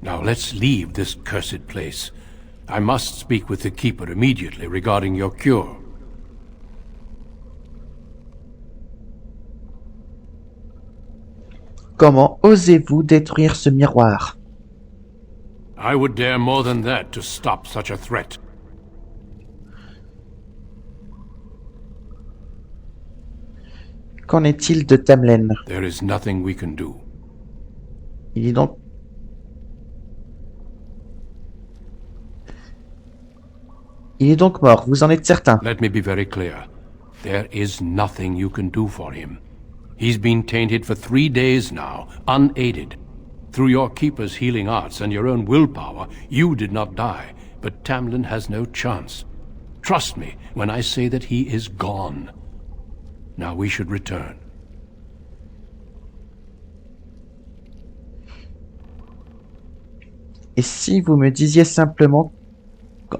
Speaker 10: Now let's leave this cursed place. I must speak with the Keeper immediately regarding your cure.
Speaker 1: Comment osez-vous détruire ce miroir?
Speaker 10: I would dare more than that to stop such a threat.
Speaker 1: Qu'en est-il de Tamlin?
Speaker 10: There is nothing we can do.
Speaker 1: Il est donc... Il est donc mort, vous en êtes certain?
Speaker 10: Let me be very clear. There is nothing you can do for him. He's been tainted for 3 days now, unaided. Through your Keeper's healing arts and your own willpower, you did not die, but Tamlin has no chance. Trust me when I say that he is gone. Now we should return.
Speaker 1: Et si vous me disiez simplement...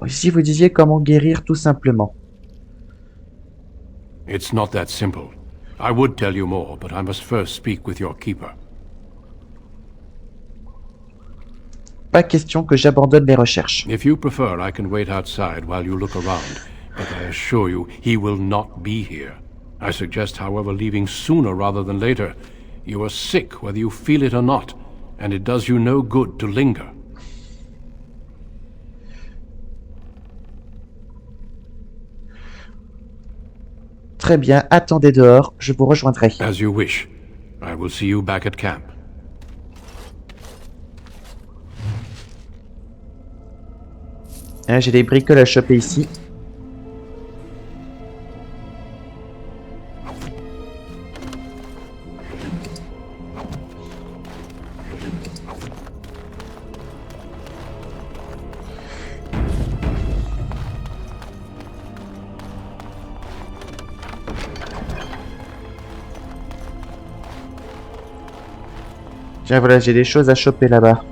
Speaker 1: Si vous disiez comment guérir tout simplement?
Speaker 10: It's not that simple. I would tell you more, but I must first speak with your Keeper.
Speaker 1: Pas question que j'abandonne les recherches.
Speaker 10: If you prefer, I can wait outside while you look around, but I assure you, he will not be here. I suggest, however, leaving sooner rather than later. You are sick, whether you feel it or not, and it does you no good to linger.
Speaker 1: Très bien, attendez dehors, je vous rejoindrai.
Speaker 10: As you wish. I will see you back at camp.
Speaker 1: J'ai des bricoles à choper ici. Tiens, voilà, j'ai des choses à choper là-bas.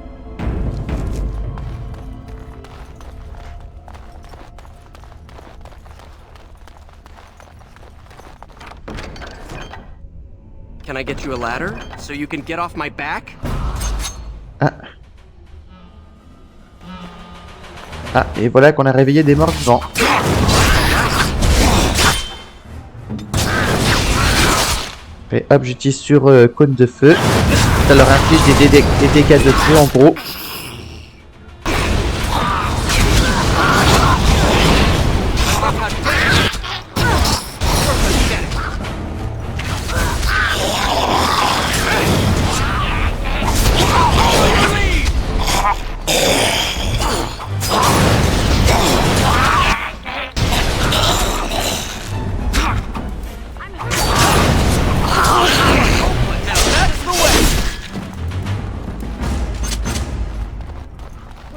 Speaker 2: Can I get you a ladder so you can get off my back?
Speaker 1: Ah. Ah, et voilà qu'on a réveillé des morts vivants. Et hop, j'utilise sur cône de feu. Ça leur inflige des dégâts de feu en gros.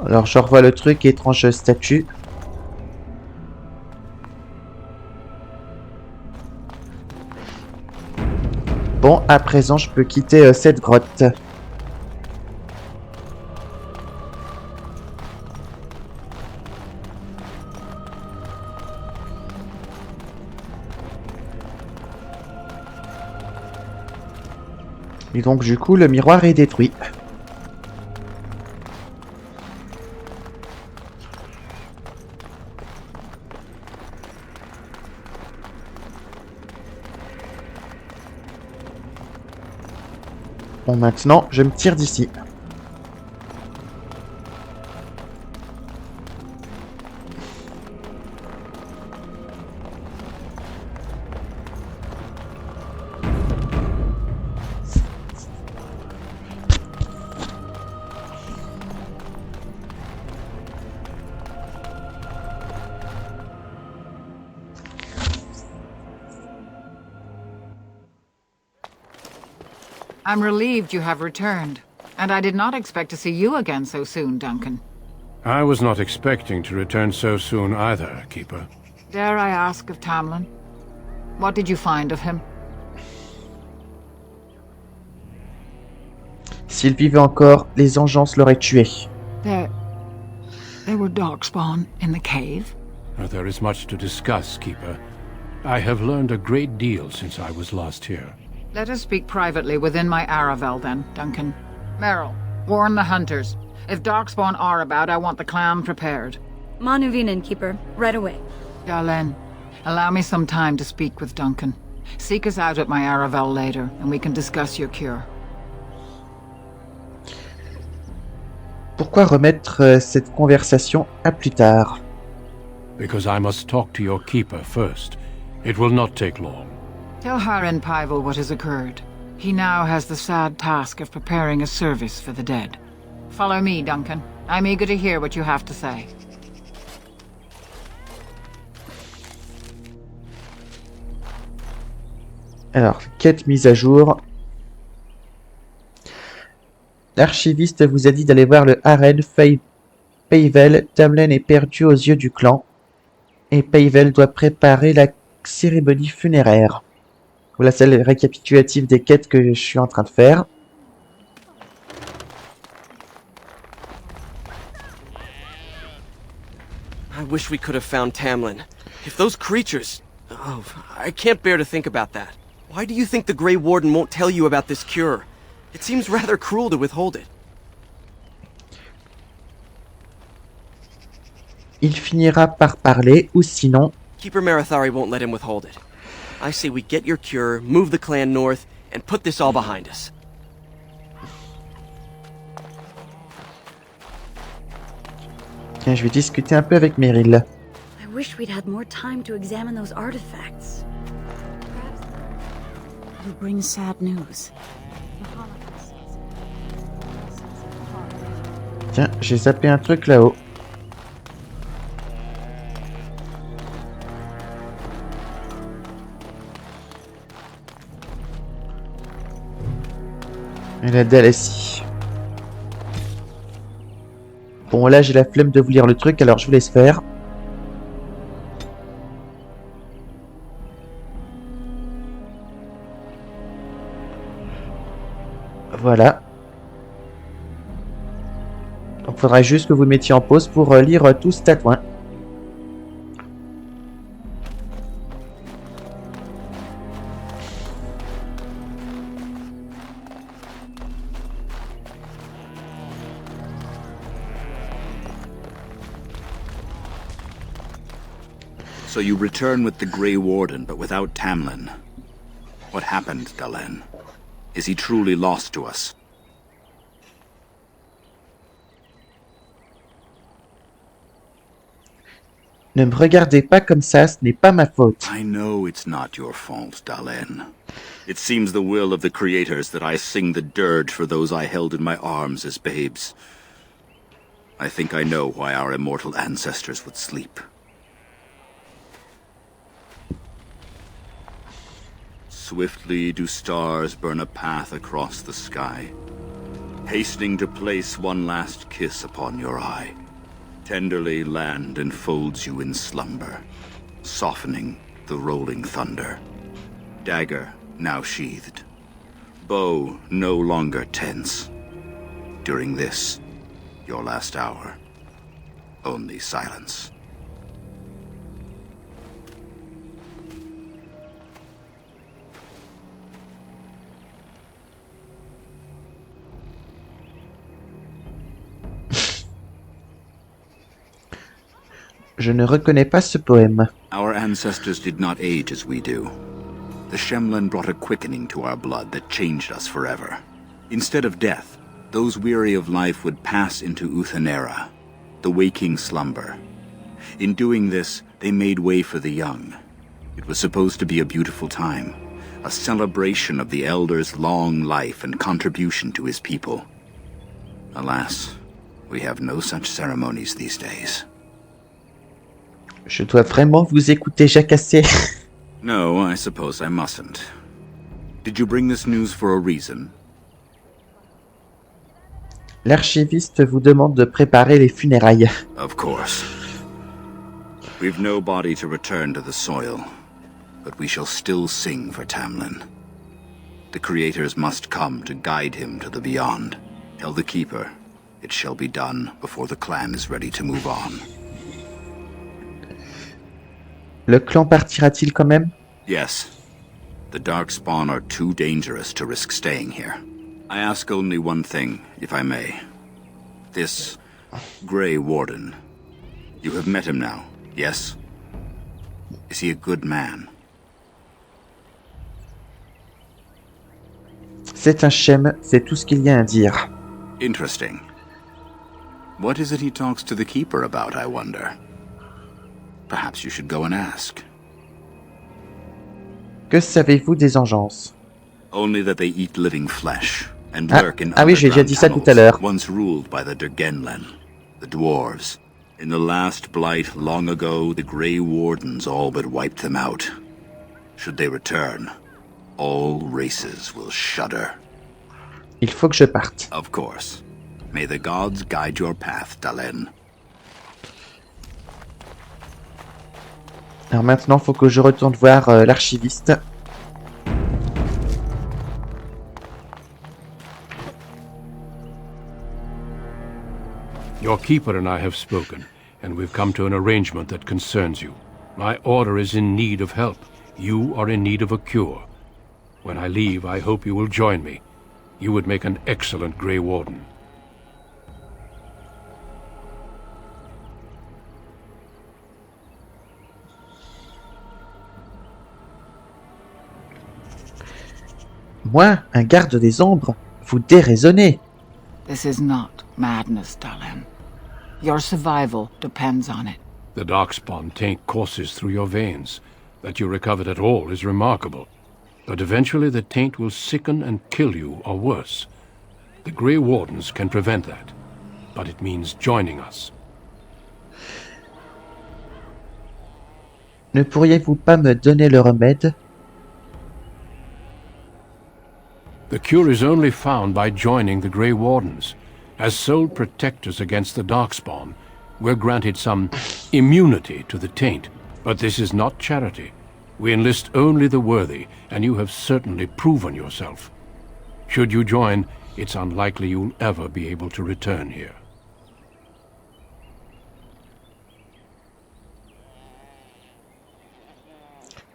Speaker 1: Alors je revois le truc, étrange statue. Bon, à présent je peux quitter cette grotte. Et donc du coup le miroir est détruit. Bon, maintenant, je me tire d'ici.
Speaker 8: I'm relieved you have returned. And I did not expect to see you again so soon, Duncan.
Speaker 10: I was not expecting to return so soon either, Keeper.
Speaker 8: Dare I ask of Tamlin? What did you find of him?
Speaker 1: S'il vivait encore, les engeances l'auraient tué.
Speaker 8: There were darkspawn in the cave?
Speaker 10: There is much to discuss, Keeper. I have learned a great deal since I was last here.
Speaker 8: Let us speak privately within my Aravel, then, Duncan. Merrill, warn the hunters. If darkspawn are about, I want the clan prepared.
Speaker 9: Manuvinen, Keeper. Right away.
Speaker 8: Dalen, allow me some time to speak with Duncan. Seek us out at my Aravel later, and we can discuss your cure.
Speaker 1: Pourquoi remettre cette conversation à plus tard?
Speaker 10: Because I must talk to your Keeper first. It will not take long.
Speaker 8: Tell Harin Pyvel what has occurred. He now has the sad task of preparing a service for the dead. Follow me, Duncan. I'm eager to hear what you have to say.
Speaker 1: Alors, quête mise à jour. L'archiviste vous a dit d'aller voir le harem Pyvel. Tamlin est perdu aux yeux du clan. Et Pyvel doit préparer la cérémonie funéraire. Voilà, c'est le récapitulatif des quêtes que je suis en train de faire.
Speaker 2: I wish we could have found Tamlin. If those creatures... Oh, I can't bear to think about that. Why do you think the Grey Warden won't tell you about this cure? It seems rather cruel to withhold it.
Speaker 1: Il finira par parler, ou sinon...
Speaker 2: Keeper Marathari won't let him withhold it. I say we get your cure, move the clan north, and put this all behind us.
Speaker 1: Tiens, je vais discuter un peu avec Meryl.
Speaker 9: I wish we'd had more time to examine those artifacts.
Speaker 6: You bring sad news.
Speaker 1: Tiens, j'ai zappé un truc là-haut. Et la dalle ici. Bon, là j'ai la flemme de vous lire le truc, alors je vous laisse faire. Voilà. Donc il faudrait juste que vous mettiez en pause pour lire tout ce tatouin.
Speaker 7: So you return with the Grey Warden, but without Tamlin. What happened, Dalen? Is he truly lost to us?
Speaker 1: Ne me regardez pas comme ça, ce n'est pas ma faute.
Speaker 7: I know it's not your fault, Dalen. It seems the will of the creators that I sing the dirge for those I held in my arms as babes. I think I know why our immortal ancestors would sleep. Swiftly do stars burn a path across the sky, hastening to place one last kiss upon your eye. Tenderly land enfolds you in slumber, softening the rolling thunder. Dagger now sheathed, bow no longer tense. During this, your last hour, only silence.
Speaker 1: Je ne reconnais pas ce poème.
Speaker 7: Our ancestors did not age as we do. The Shemlen brought a quickening to our blood that changed us forever. Instead of death, those weary of life would pass into Uthanera, the waking slumber. In doing this, they made way for the young. It was supposed to be a beautiful time, a celebration of the Elder's long life and contribution to his people. Alas, we have no such ceremonies these days.
Speaker 1: Je dois vraiment vous écouter jacasser.
Speaker 7: No, I suppose I mustn't. Did you bring this news for a reason?
Speaker 1: L'archiviste vous demande de préparer les funérailles.
Speaker 7: Of course. We've no body to return to the soil, but we shall still sing for Tamlin. The creators must come to guide him to the beyond. Tell the Keeper, it shall be done before the clan is ready to move on.
Speaker 1: Le clan partira-t-il quand même?
Speaker 7: Yes. The Darkspawn are too dangerous to risk staying here. I ask only one thing, if I may. This Grey Warden. You have met him now, yes? Is he a good man?
Speaker 1: C'est un shem, c'est tout ce qu'il y a à dire.
Speaker 7: Interesting. What is it he talks to the Keeper about, I wonder? Perhaps you should go and ask.
Speaker 1: Que savez-vous des engences?
Speaker 7: Only that they eat living flesh and lurk in
Speaker 1: oui, j'ai déjà dit ça tout à l'heure.
Speaker 7: once ruled by the Dergenlen, the dwarves. In the last blight long ago, the Grey Wardens all but wiped them out. Should they return, all races will shudder.
Speaker 1: Il faut que je parte.
Speaker 7: Of course. May the gods guide your path, Dalen.
Speaker 1: Alors maintenant, il faut que je retourne voir l'archiviste.
Speaker 10: Your keeper and I have spoken, and we've come to an arrangement that concerns you. My order is in need of help. You are in need of a cure. When I leave, I hope you will join me. You would make an excellent Grey Warden.
Speaker 1: Moi, un garde des ombres? Vous déraisonnez.
Speaker 8: This is not madness, Dalen. Your survival depends on it.
Speaker 10: The Darkspawn taint courses through your veins. That you recovered at all is remarkable. But eventually the taint will sicken and kill you, or worse. The Grey Wardens can prevent that. But it means joining us.
Speaker 1: Ne pourriez-vous pas me donner le remède?
Speaker 10: The cure is only found by joining the Grey Wardens. As sole protectors against the Darkspawn, we're granted some immunity to the taint. But this is not charity. We enlist only the worthy, and you have certainly proven yourself. Should you join, it's unlikely you'll ever be able to return here.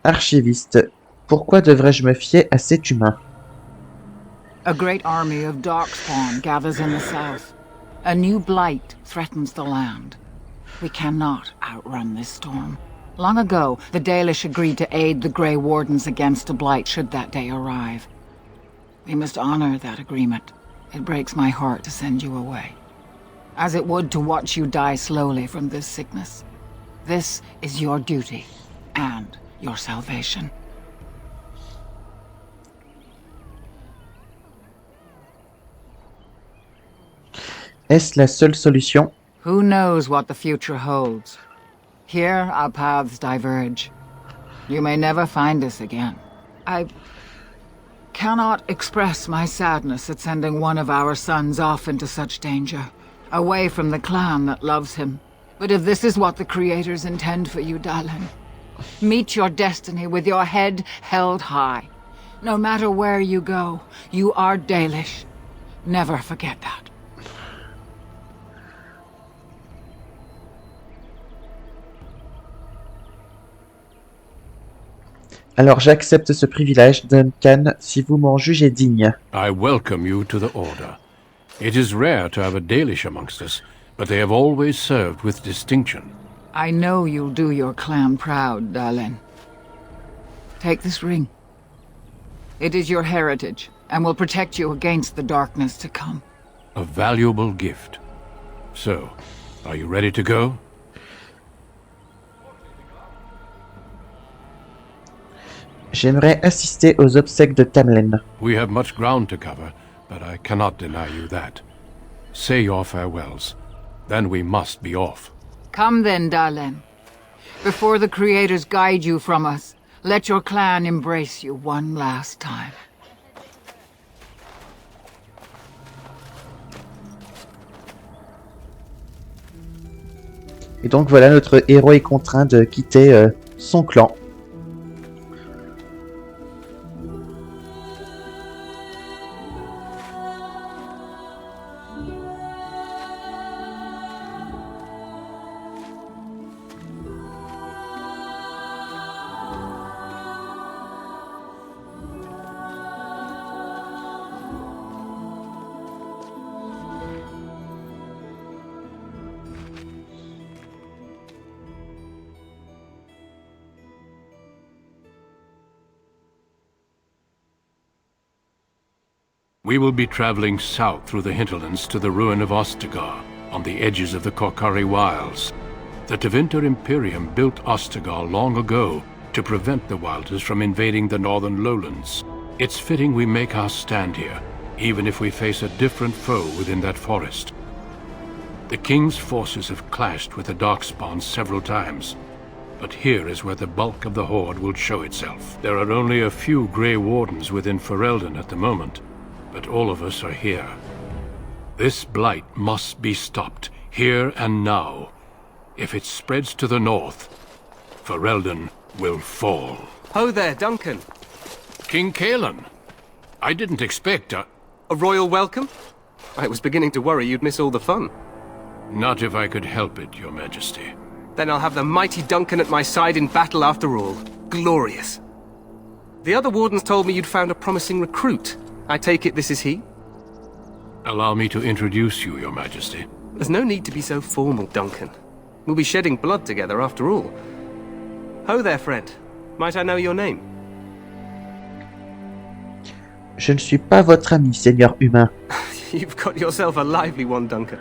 Speaker 1: Archiviste, pourquoi devrais-je me fier à cet humain?
Speaker 8: A great army of Darkspawn gathers in the south. A new blight threatens the land. We cannot outrun this storm. Long ago, the Dalish agreed to aid the Grey Wardens against a blight should that day arrive. We must honor that agreement. It breaks my heart to send you away, as it would to watch you die slowly from this sickness. This is your duty, and your salvation.
Speaker 1: Est-ce la seule solution?
Speaker 8: Who knows what the future holds? Here our paths diverge. You may never find us again. I cannot express my sadness at sending one of our sons off into such danger, away from the clan that loves him. But if this is what the creators intend for you, Dalen, meet your destiny with your head held high. No matter where you go, you are Dalish. Never forget that.
Speaker 1: Alors j'accepte ce privilège, Duncan, si vous m'en jugez digne.
Speaker 10: I welcome you to the Order. It is rare to have a Dalish amongst us, but they have always served with distinction.
Speaker 8: I know you'll do your clan proud, Dalen. Take this ring. It is your heritage, and will protect you against the darkness to come.
Speaker 10: A valuable gift. So, are you ready to go?
Speaker 1: J'aimerais assister aux obsèques de Tamlin.
Speaker 10: We have much ground to cover, but I cannot deny you that. Say your farewells. Then we must be off.
Speaker 8: Come then, Dalen. Before the creators guide you from us, let your clan embrace you one last time.
Speaker 1: Et donc voilà, notre héros est contraint de quitter son clan.
Speaker 10: We will be traveling south through the hinterlands to the ruin of Ostagar, on the edges of the Korkari Wilds. The Tevinter Imperium built Ostagar long ago to prevent the Wilders from invading the northern lowlands. It's fitting we make our stand here, even if we face a different foe within that forest. The King's forces have clashed with the Darkspawn several times, but here is where the bulk of the Horde will show itself. There are only a few Grey Wardens within Ferelden at the moment, but all of us are here. This blight must be stopped, here and now. If it spreads to the north, Ferelden will fall.
Speaker 2: Ho there, Duncan.
Speaker 10: King Kaelan, I didn't expect a
Speaker 2: royal welcome? I was beginning to worry you'd miss all the fun.
Speaker 10: Not if I could help it, Your Majesty.
Speaker 2: Then I'll have the mighty Duncan at my side in battle after all. Glorious. The other wardens told me you'd found a promising recruit. I take it this is he?
Speaker 10: Allow me to introduce you, Your Majesty.
Speaker 2: There's no need to be so formal, Duncan. We'll be shedding blood together after all. Ho there, friend. Might I know your name?
Speaker 1: Je ne suis pas votre ami, Seigneur humain.
Speaker 2: You've got yourself a lively one, Duncan.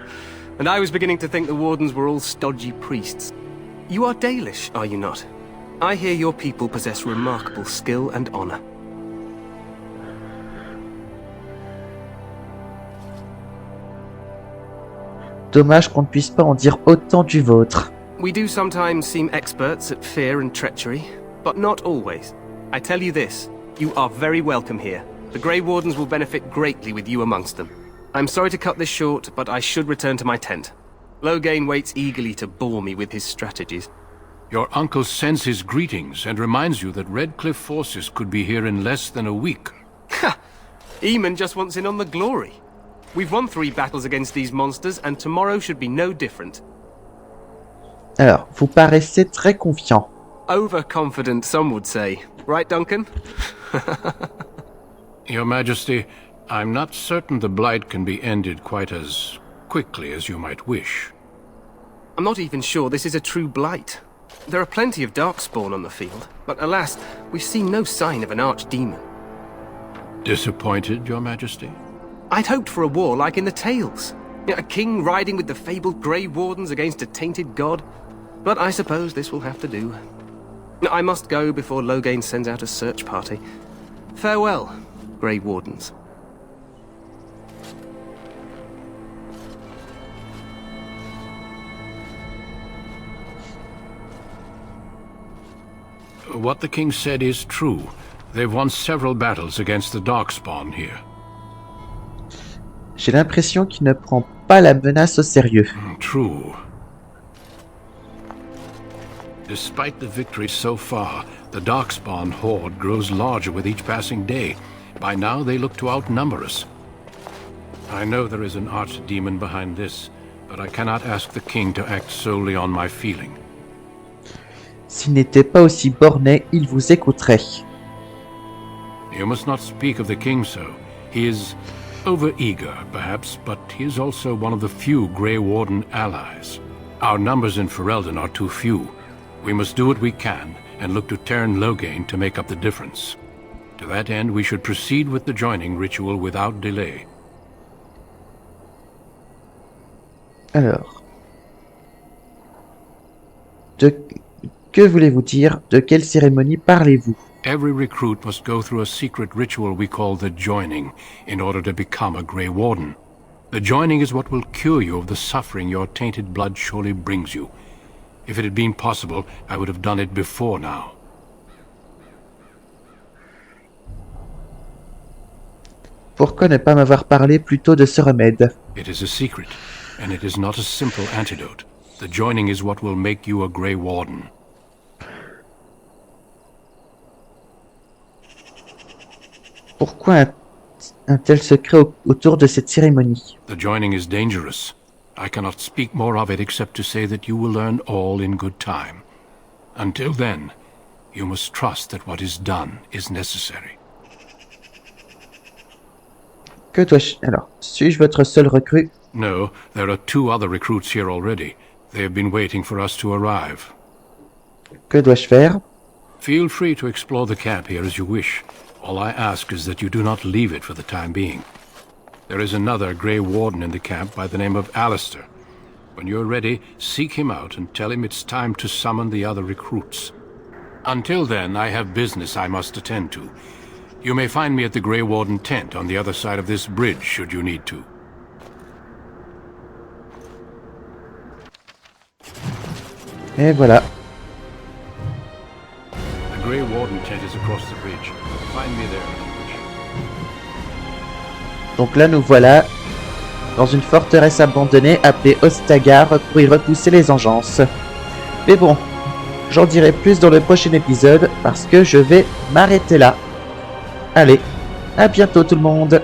Speaker 2: And I was beginning to think the wardens were all stodgy priests. You are Dalish, are you not? I hear your people possess remarkable skill and honor.
Speaker 1: Dommage qu'on ne puisse pas en dire autant du vôtre.
Speaker 2: We do sometimes seem experts at fear and treachery, but not always. I tell you this, you are very welcome here. The Grey Wardens will benefit greatly with you amongst them. I'm sorry to cut this short, but I should return to my tent. Loghain waits eagerly to bore me with his strategies.
Speaker 10: Your uncle sends his greetings and reminds you that Redcliffe forces could be here in less than a week.
Speaker 2: Ha! Eamon just wants in on the glory. We've won 3 battles against these monsters, and tomorrow should be no different.
Speaker 1: Alors, vous paraissez très confiant.
Speaker 2: Overconfident, some would say. Right, Duncan?
Speaker 10: Your Majesty, I'm not certain the Blight can be ended quite as quickly as you might wish.
Speaker 2: I'm not even sure this is a true blight. There are plenty of Darkspawn on the field, but alas, we've seen no sign of an archdemon.
Speaker 10: Disappointed, Your Majesty?
Speaker 2: I'd hoped for a war like in the tales. A king riding with the fabled Grey Wardens against a tainted god. But I suppose this will have to do. I must go before Loghain sends out a search party. Farewell, Grey Wardens.
Speaker 10: What the king said is true. They've won several battles against the Darkspawn here.
Speaker 1: J'ai l'impression qu'il ne prend pas la menace au sérieux.
Speaker 10: True. Despite the victory so far, the Darkspawn horde grows larger with each passing day. By now they look to outnumber us. I know there is an archdemon behind this, but I cannot ask the king to act solely on my feeling.
Speaker 1: S'il n'était pas aussi borné, il vous écouterait.
Speaker 10: You must not speak of the king so. He is over-eager, perhaps, but he is also one of the few Grey Warden allies. Our numbers in Ferelden are too few. We must do what we can, and look to Teyrn Loghain to make up the difference. To that end, we should proceed with the joining ritual without delay.
Speaker 1: Alors... Que voulez-vous dire? De quelle cérémonie parlez-vous?
Speaker 10: Every recruit must go through a secret ritual we call the Joining, in order to become a Grey Warden. The Joining is what will cure you of the suffering your tainted blood surely brings you. If it had been possible, I would have done it before now.
Speaker 1: Pourquoi ne pas m'avoir parlé plus tôt de ce remède?
Speaker 10: It is a secret, and it is not a simple antidote. The joining is what will make you a Grey Warden.
Speaker 1: Pourquoi un tel secret autour de cette cérémonie?
Speaker 10: The joining is dangerous. I cannot speak more of it except to say that you will learn all in good time. Until then, you must trust that what is done is necessary.
Speaker 1: Que dois-je... Alors, suis-je votre seul recrue?
Speaker 10: No, there are 2 other recruits here already. They have been waiting for us to arrive.
Speaker 1: Que dois-je faire?
Speaker 10: Feel free to explore the camp here as you wish. All I ask is that you do not leave it for the time being. There is another Grey Warden in the camp by the name of Alistair. When you're ready, seek him out and tell him it's time to summon the other recruits. Until then, I have business I must attend to. You may find me at the Grey Warden tent on the other side of this bridge, should you need to.
Speaker 1: Et voilà.
Speaker 10: The Grey Warden tent is across the bridge. Find me there if you wish.
Speaker 1: Donc là, nous voilà dans une forteresse abandonnée appelée Ostagar pour y repousser les engences. Mais bon, j'en dirai plus dans le prochain épisode parce que je vais m'arrêter là. Allez, à bientôt tout le monde!